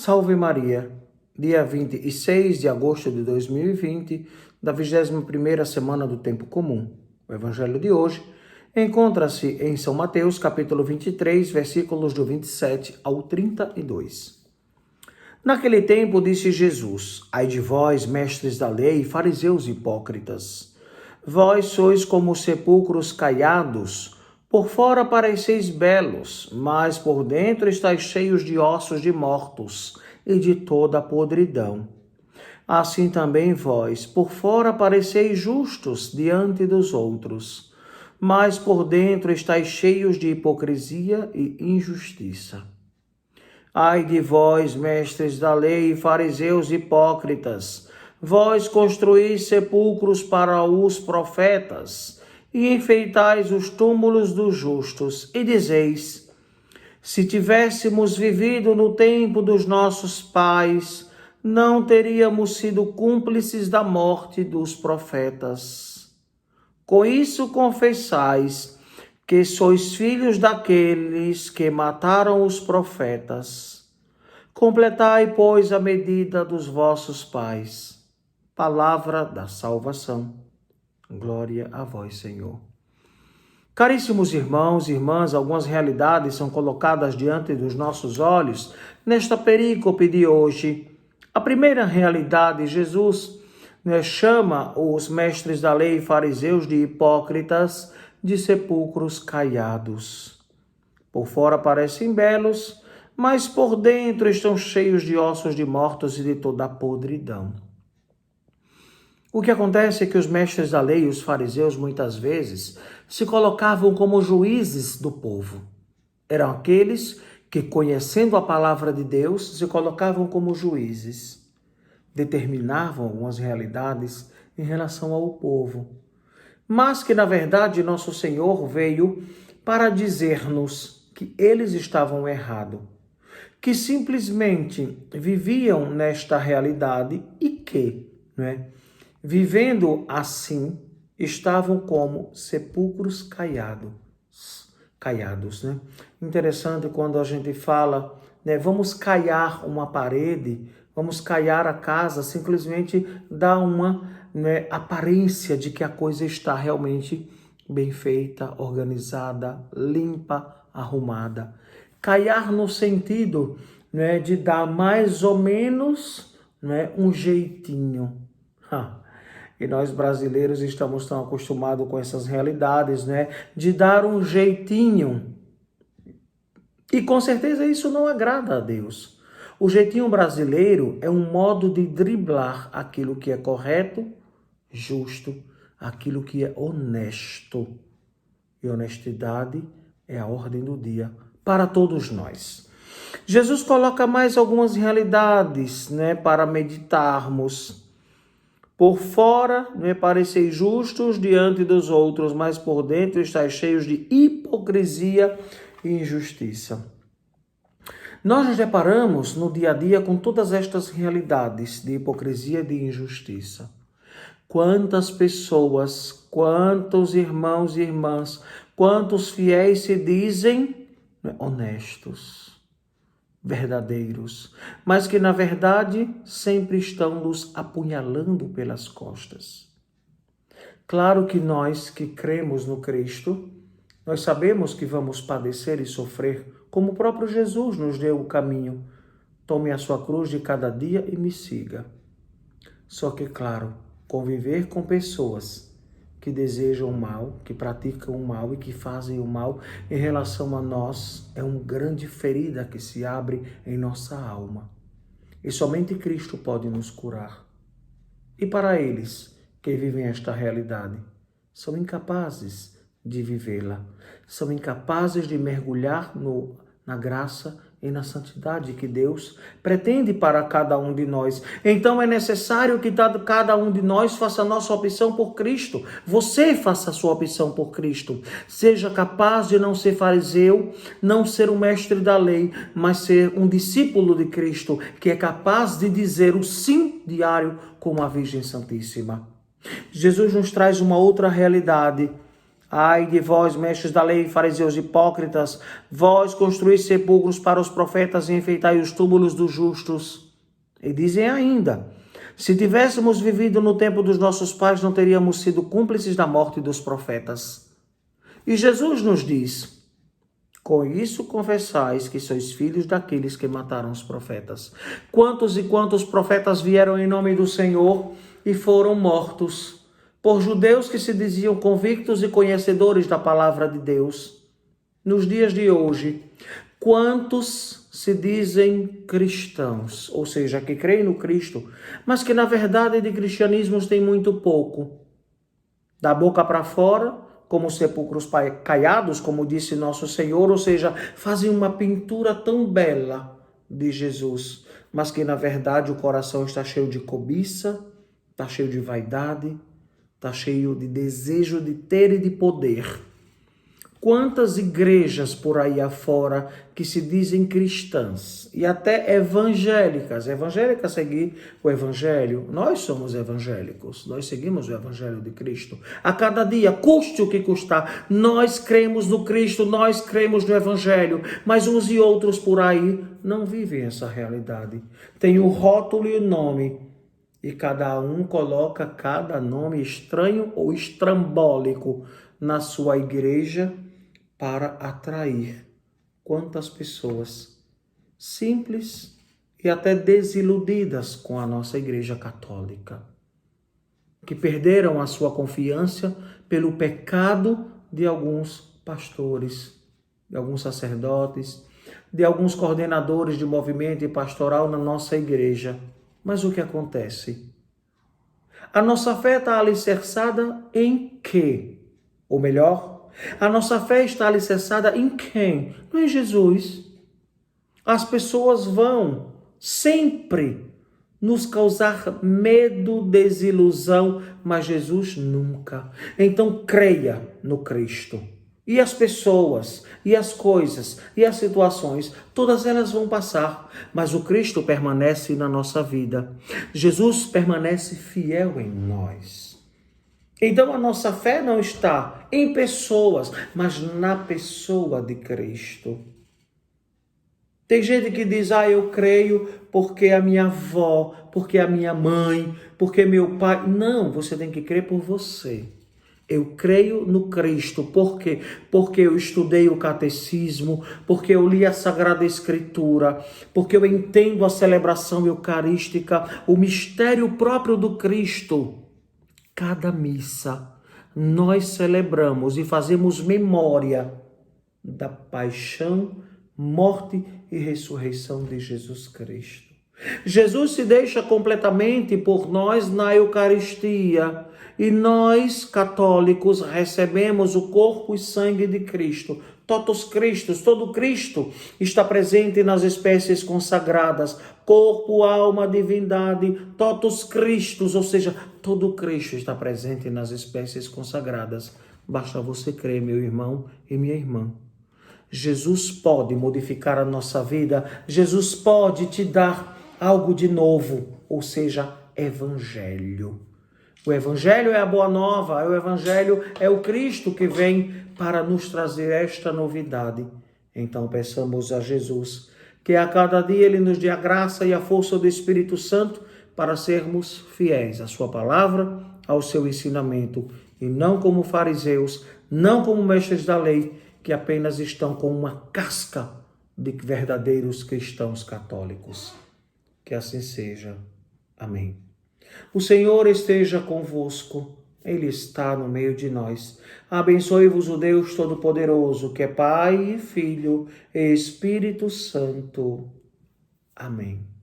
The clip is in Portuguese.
Salve Maria, dia 26 de agosto de 2020, da 21ª semana do Tempo Comum. O evangelho de hoje encontra-se em São Mateus, capítulo 23, versículos do 27 ao 32. Naquele tempo disse Jesus: Ai de vós, mestres da lei, fariseus hipócritas! Vós sois como sepulcros caiados, por fora pareceis belos, mas por dentro estáis cheios de ossos de mortos e de toda a podridão. Assim também vós, por fora pareceis justos diante dos outros, mas por dentro estáis cheios de hipocrisia e injustiça. Ai de vós, mestres da lei, fariseus hipócritas! Vós construís sepulcros para os profetas, e enfeitais os túmulos dos justos, e dizeis: se tivéssemos vivido no tempo dos nossos pais, não teríamos sido cúmplices da morte dos profetas. Com isso confessais que sois filhos daqueles que mataram os profetas. Completai, pois, a medida dos vossos pais. Palavra da salvação. Glória a vós, Senhor. Caríssimos irmãos e irmãs, algumas realidades são colocadas diante dos nossos olhos nesta perícope de hoje. A primeira realidade, Jesus chama os mestres da lei e fariseus de hipócritas, de sepulcros caiados. Por fora parecem belos, mas por dentro estão cheios de ossos de mortos e de toda a podridão. O que acontece é que os mestres da lei e os fariseus muitas vezes se colocavam como juízes do povo. Eram aqueles que, conhecendo a palavra de Deus, se colocavam como juízes. Determinavam algumas realidades em relação ao povo. Mas que, na verdade, nosso Senhor veio para dizer-nos que eles estavam errados. Que simplesmente viviam nesta realidade e que, vivendo assim, estavam como sepulcros caiados. Interessante quando a gente fala, vamos caiar uma parede, vamos caiar a casa, simplesmente dá uma aparência de que a coisa está realmente bem feita, organizada, limpa, arrumada. Caiar no sentido de dar mais ou menos um jeitinho. E nós brasileiros estamos tão acostumados com essas realidades, de dar um jeitinho. E com certeza isso não agrada a Deus. O jeitinho brasileiro é um modo de driblar aquilo que é correto, justo, aquilo que é honesto. E honestidade é a ordem do dia para todos nós. Jesus coloca mais algumas realidades, para meditarmos. Por fora, pareceis justos diante dos outros, mas por dentro estáis cheios de hipocrisia e injustiça. Nós nos deparamos no dia a dia com todas estas realidades de hipocrisia e de injustiça. Quantas pessoas, quantos irmãos e irmãs, quantos fiéis se dizem honestos, verdadeiros, mas que na verdade sempre estão nos apunhalando pelas costas. Claro que nós que cremos no Cristo, nós sabemos que vamos padecer e sofrer, como o próprio Jesus nos deu o caminho. Tome a sua cruz de cada dia e me siga. Só que, claro, conviver com pessoas que desejam o mal, que praticam o mal e que fazem o mal em relação a nós é uma grande ferida que se abre em nossa alma. E somente Cristo pode nos curar. E para eles que vivem esta realidade, são incapazes de vivê-la, são incapazes de mergulhar na graça e na santidade que Deus pretende para cada um de nós. Então é necessário que cada um de nós faça a nossa opção por Cristo. Você faça a sua opção por Cristo. Seja capaz de não ser fariseu, não ser um mestre da lei, mas ser um discípulo de Cristo, que é capaz de dizer o sim diário com a Virgem Santíssima. Jesus nos traz uma outra realidade. Ai de vós, mestres da lei, fariseus hipócritas, vós construís sepulcros para os profetas e enfeitai os túmulos dos justos. E dizem ainda: se tivéssemos vivido no tempo dos nossos pais, não teríamos sido cúmplices da morte dos profetas. E Jesus nos diz: com isso confessais que sois filhos daqueles que mataram os profetas. Quantos e quantos profetas vieram em nome do Senhor e foram mortos por judeus que se diziam convictos e conhecedores da palavra de Deus? Nos dias de hoje, quantos se dizem cristãos, ou seja, que creem no Cristo, mas que na verdade de cristianismo têm muito pouco? Da boca para fora, como sepulcros caiados, como disse nosso Senhor, ou seja, fazem uma pintura tão bela de Jesus, mas que na verdade o coração está cheio de cobiça, está cheio de vaidade, está cheio de desejo de ter e de poder. Quantas igrejas por aí afora que se dizem cristãs e até evangélicas seguir o evangelho. Nós somos evangélicos, nós seguimos o evangelho de Cristo. A cada dia, custe o que custar, nós cremos no Cristo, nós cremos no evangelho, mas uns e outros por aí não vivem essa realidade. Tem o rótulo e o nome, e cada um coloca cada nome estranho ou estrambólico na sua igreja para atrair quantas pessoas simples e até desiludidas com a nossa igreja católica, que perderam a sua confiança pelo pecado de alguns pastores, de alguns sacerdotes, de alguns coordenadores de movimento e pastoral na nossa igreja. Mas o que acontece? A nossa fé está alicerçada em quê? Ou melhor, a nossa fé está alicerçada em quem? Não em Jesus. As pessoas vão sempre nos causar medo, desilusão, mas Jesus nunca. Então creia no Cristo. E as pessoas, e as coisas, e as situações, todas elas vão passar, mas o Cristo permanece na nossa vida. Jesus permanece fiel em nós. Então a nossa fé não está em pessoas, mas na pessoa de Cristo. Tem gente que diz, eu creio porque a minha avó, porque a minha mãe, porque meu pai. Não, você tem que crer por você. Eu creio no Cristo. Por quê? Porque eu estudei o catecismo, porque eu li a Sagrada Escritura, porque eu entendo a celebração eucarística, o mistério próprio do Cristo. Cada missa nós celebramos e fazemos memória da paixão, morte e ressurreição de Jesus Cristo. Jesus se deixa completamente por nós na Eucaristia e nós, católicos, recebemos o corpo e sangue de Cristo. Totus Christus, todo Cristo está presente nas espécies consagradas, corpo, alma, divindade, totus Christus, ou seja, todo Cristo está presente nas espécies consagradas. Basta você crer, meu irmão e minha irmã. Jesus pode modificar a nossa vida, Jesus pode te dar algo de novo, ou seja, evangelho. O evangelho é a boa nova, o evangelho é o Cristo que vem para nos trazer esta novidade. Então peçamos a Jesus que a cada dia Ele nos dê a graça e a força do Espírito Santo para sermos fiéis à sua palavra, ao seu ensinamento, e não como fariseus, não como mestres da lei, que apenas estão com uma casca de verdadeiros cristãos católicos. Que assim seja. Amém. O Senhor esteja convosco, Ele está no meio de nós. Abençoe-vos o Deus Todo-Poderoso, que é Pai, Filho e Espírito Santo. Amém.